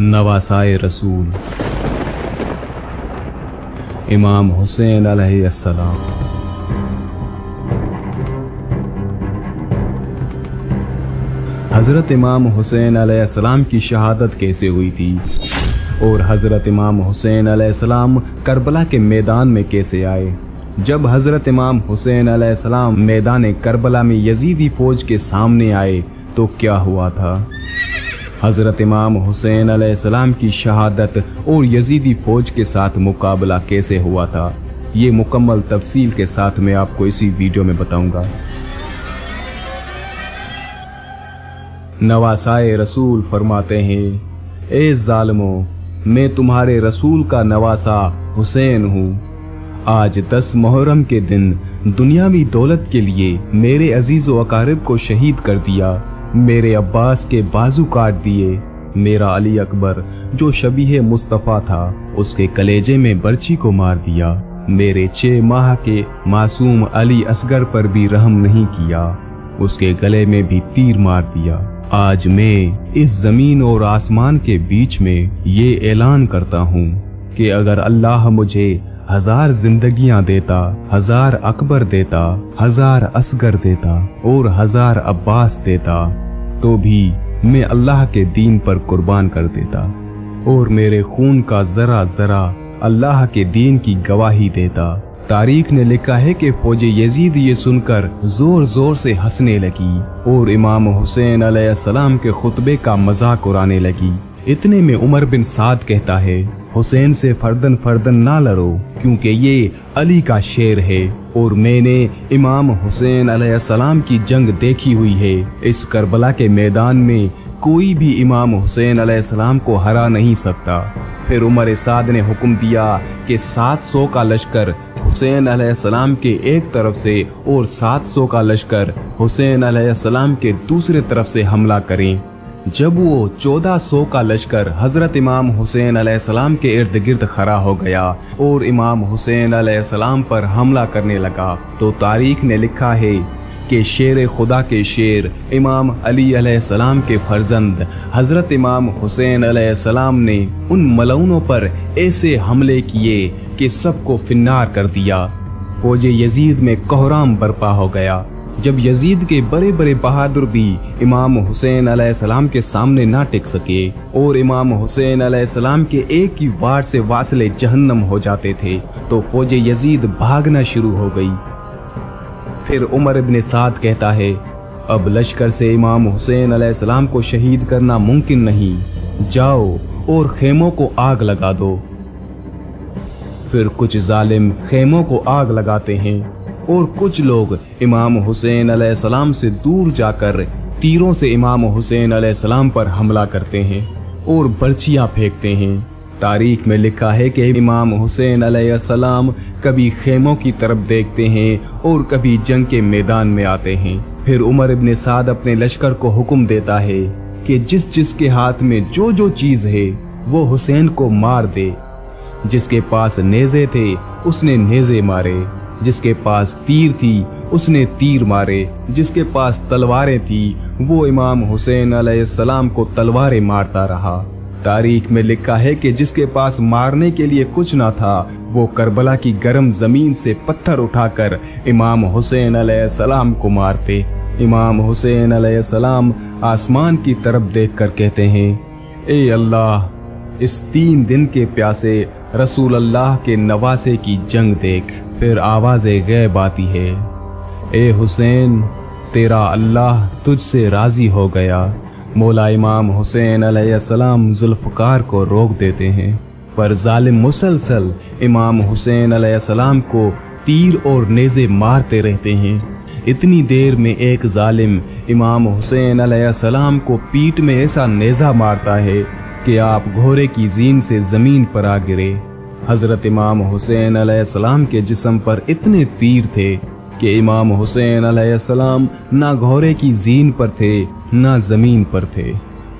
नवासाए रसूल इमाम हुसैन अलैहिस्सलाम। हज़रत इमाम हुसैन अलैहिस्सलाम की शहादत कैसे हुई थी और हज़रत इमाम हुसैन अलैहिस्सलाम करबला के मैदान में कैसे आए? जब हज़रत इमाम हुसैन अलैहिस्सलाम मैदान करबला में यजीदी फौज के सामने आए तो क्या हुआ था? हज़रत इमाम हुसैन अलैहिस्सलाम की शहादत और यजीदी फौज के साथ मुकाबला कैसे हुआ था, ये मुकम्मल तफसील के साथ मैं आपको इसी वीडियो में बताऊंगा। नवासाए रसूल फरमाते हैं, ए जालिमों, मैं तुम्हारे रसूल का नवासा हुसैन हूँ। आज 10 मुहर्रम के दिन दुनियावी दौलत के लिए मेरे अजीज व अकारिब को शहीद कर दिया, मेरे अब्बास के बाजू काट दिए, मेरा अली अकबर जो शबीह मुस्तफ़ा था उसके कलेजे में बर्ची को मार दिया, मेरे 6 माह के मासूम अली असगर पर भी रहम नहीं किया, उसके गले में भी तीर मार दिया। आज मैं इस जमीन और आसमान के बीच में ये ऐलान करता हूँ कि अगर अल्लाह मुझे 1000 जिंदगियां देता, 1000 अकबर देता, 1000 असगर देता और 1000 अब्बास देता तो भी मैं अल्लाह के दीन पर कुर्बान कर देता और मेरे खून का जरा जरा अल्लाह के दीन की गवाही देता। तारीख ने लिखा है कि फौज यजीद ये सुनकर जोर जोर से हंसने लगी और इमाम हुसैन अलैहिस्सलाम के खुतबे का मजाक उड़ाने लगी। इतने में उमर बिन साद कहता है, हुसैन से फर्दन फर्दन ना लड़ो क्योंकि ये अली का शेर है और मैंने इमाम हुसैन अलैहिस्सलाम की जंग देखी हुई है। इस करबला के मैदान में कोई भी इमाम हुसैन अलैहिस्सलाम को हरा नहीं सकता। फिर उमर साद ने हुक्म दिया कि 700 का लश्कर हुसैन अलैहिस्सलाम के एक तरफ से और 700 का लश्कर हुसैन अलैहिस्सलाम के दूसरे तरफ से हमला करें। जब वो 1400 का लश्कर हजरत इमाम हुसैन अलैहिस्सलाम के इर्द गिर्द खड़ा हो गया और इमाम हुसैन अलैहिस्सलाम पर हमला करने लगा तो तारीख ने लिखा है कि शेर खुदा के शेर इमाम अली अलैहिस्सलाम के फर्जंद हजरत इमाम हुसैन अलैहिस्सलाम ने उन मलऊनों पर ऐसे हमले किए कि सबको फिन्नार कर दिया। फौज यजीद में कोहराम बर्पा हो गया। जब यजीद के बड़े बड़े बहादुर भी इमाम हुसैन अलैहिस्सलाम के सामने ना टिक सके और इमाम हुसैन अलैहिस्सलाम के एक ही वार से वासले जहन्नम हो जाते थे तो फौज यजीद भागना शुरू हो गई। फिर उमर इब्न साद कहता है, अब लश्कर से इमाम हुसैन अलैहिस्सलाम को शहीद करना मुमकिन नहीं, जाओ और खेमों को आग लगा दो। फिर कुछ जालिम खेमों को आग लगाते हैं और कुछ लोग इमाम हुसैन अलैहिस्सलाम से दूर जाकर तीरों से इमाम हुसैन अलैहिस्सलाम पर हमला करते हैं और बर्छियां फेंकते हैं। तारीख में लिखा है कि इमाम हुसैन अलैहिस्सलाम कभी खेमों की तरफ देखते हैं और कभी जंग के मैदान में आते हैं। फिर उमर इब्न साद अपने लश्कर को हुक्म देता है कि जिस जिसके हाथ में जो जो चीज है वो हुसैन को मार दे। जिसके पास नेज़े थे उसने नेज़े मारे, जिसके पास तीर थी उसने तीर मारे, जिसके पास तलवारें थी वो इमाम हुसैन अलैहिस्सलाम को तलवारें मारता रहा। तारीख में लिखा है कि जिसके पास मारने के लिए कुछ ना था वो करबला की गर्म जमीन से पत्थर उठाकर इमाम हुसैन अलैहिस्सलाम को मारते। इमाम हुसैन अलैहिस्सलाम आसमान की तरफ देखकर कहते हैं, ए अल्लाह, इस 3 दिन के प्यासे रसूल अल्लाह के नवासे की जंग देख। फिर आवाज़े गैब आती है, ए हुसैन, तेरा अल्लाह तुझसे राजी हो गया। मौला इमाम हुसैन अलैहिस्सलाम जुल्फ़कार को रोक देते हैं पर जालिम मुसलसल इमाम हुसैन अलैहिस्सलाम को तीर और नेज़े मारते रहते हैं। इतनी देर में एक जालिम इमाम हुसैन अलैहिस्सलाम को पीठ में ऐसा नेज़ा मारता है कि आप घोड़े की जीन से जमीन पर आ गिरे। हजरत इमाम हुसैन अलैहिस्सलाम के जिस्म पर इतने तीर थे कि इमाम हुसैन अलैहिस्सलाम ना घोड़े की जीन पर थे ना जमीन पर थे।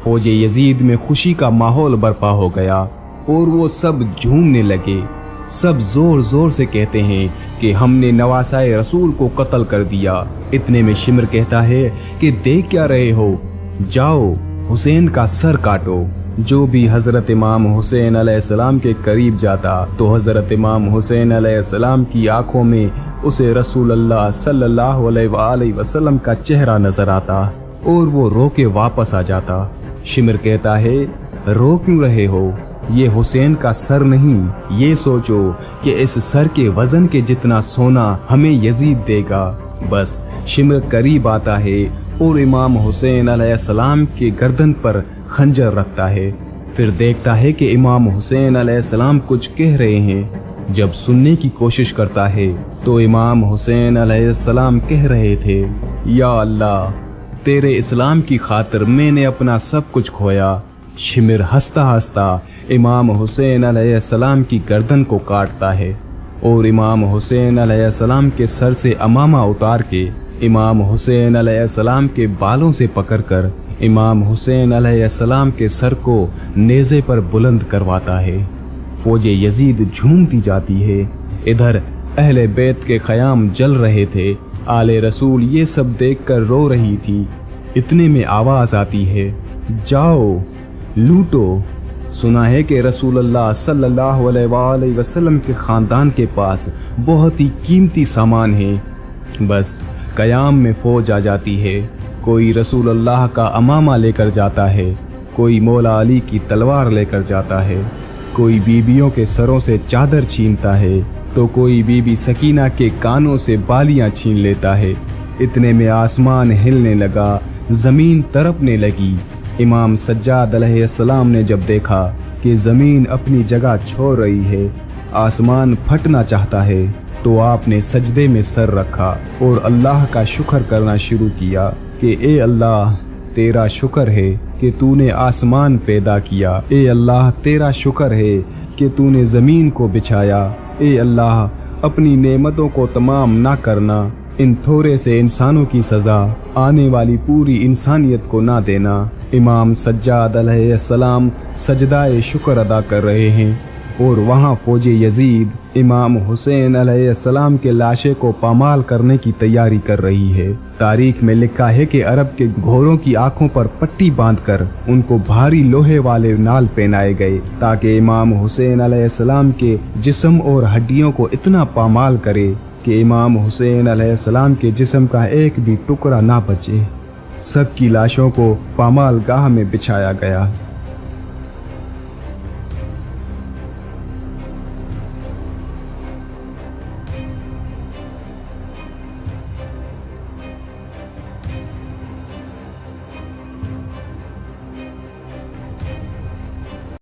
फौज यजीद में खुशी का माहौल बर्पा हो गया और वो सब झूमने लगे। सब जोर जोर से कहते हैं कि हमने नवासाए रसूल को कत्ल कर दिया। इतने में शिमर कहता है कि देख क्या रहे हो, जाओ हुसैन का सर काटो। जो भी हजरत इमाम हुसैन अलैहिस्सलाम के करीब जाता तो हजरत इमाम हुसैन अलैहिस्सलाम की आंखों में उसे रसूल अल्लाह सल्लल्लाहु अलैहि वसल्लम का चेहरा नजर आता और वो रो के वापस आ जाता। शिमर कहता है, रो क्यों रहे हो? ये हुसैन का सर नहीं। ये सोचो कि इस सर के वजन के जितना सोना हमें यजीद देगा। बस शिमर करीब आता है और इमाम हुसैन अलैहिस्सलाम के गर्दन पर खंजर रखता है। फिर देखता है कि इमाम हुसैन अलैहिस्सलाम कुछ कह रहे हैं। जब सुनने की कोशिश करता है तो इमाम हुसैन अलैहिस्सलाम कह रहे थे, या अल्लाह, तेरे इस्लाम की खातिर मैंने अपना सब कुछ खोया। शिमर हंसता हंसता इमाम हुसैन अलैहिस्सलाम की गर्दन को काटता है और इमाम हुसैन अलैहिस्सलाम के सर से अमामा उतार के इमाम हुसैन अलैहिस्सलाम के बालों से पकड़कर इमाम हुसैन अलैहिस्सलाम के सर को नेज़े पर बुलंद करवाता है। फौजे यजीद झूमती जाती है। इधर अहले बैत के ख़याम जल रहे थे। आले रसूल ये सब देखकर रो रही थी। इतने में आवाज़ आती है, जाओ लूटो। सुना है कि रसूल अल्लाह सल्लल्लाहु अलैहि वसल्लम के ख़ानदान के पास बहुत ही कीमती सामान है। बस क़याम में फ़ौज आ जाती है। कोई रसूल अल्लाह का अमामा लेकर जाता है, कोई मौला अली की तलवार लेकर जाता है, कोई बीबियों के सरों से चादर छीनता है तो कोई बीबी सकीना के कानों से बालियां छीन लेता है। इतने में आसमान हिलने लगा, ज़मीन तड़पने लगी। इमाम सज्जाद अलैहिस्सलाम ने जब देखा कि ज़मीन अपनी जगह छोड़ रही है, आसमान फटना चाहता है, तो आपने सजदे में सर रखा और अल्लाह का शुक्र करना शुरू किया कि ए अल्लाह, तेरा शुक्र है कि तूने आसमान पैदा किया। ए अल्लाह, तेरा शुक्र है कि तूने ज़मीन को बिछाया। ए अल्लाह, अपनी नेमतों को तमाम ना करना। इन थोड़े से इंसानों की सज़ा आने वाली पूरी इंसानियत को ना देना। इमाम सज्जाद अलैहिस्सलाम सजदाए शुक्र अदा कर रहे हैं और वहाँ फौजे यजीद इमाम हुसैन अलैहिस्सलाम के लाशे को पामाल करने की तैयारी कर रही है। तारीख में लिखा है कि अरब के घोड़ों की आंखों पर पट्टी बांधकर उनको भारी लोहे वाले नाल पहनाए गए ताकि इमाम हुसैन अलैहिस्सलाम के जिस्म और हड्डियों को इतना पामाल करे कि इमाम हुसैन अलैहिस्सलाम के जिस्म का एक भी टुकड़ा ना बचे। सबकी लाशों को पामाल गाह में बिछाया गया।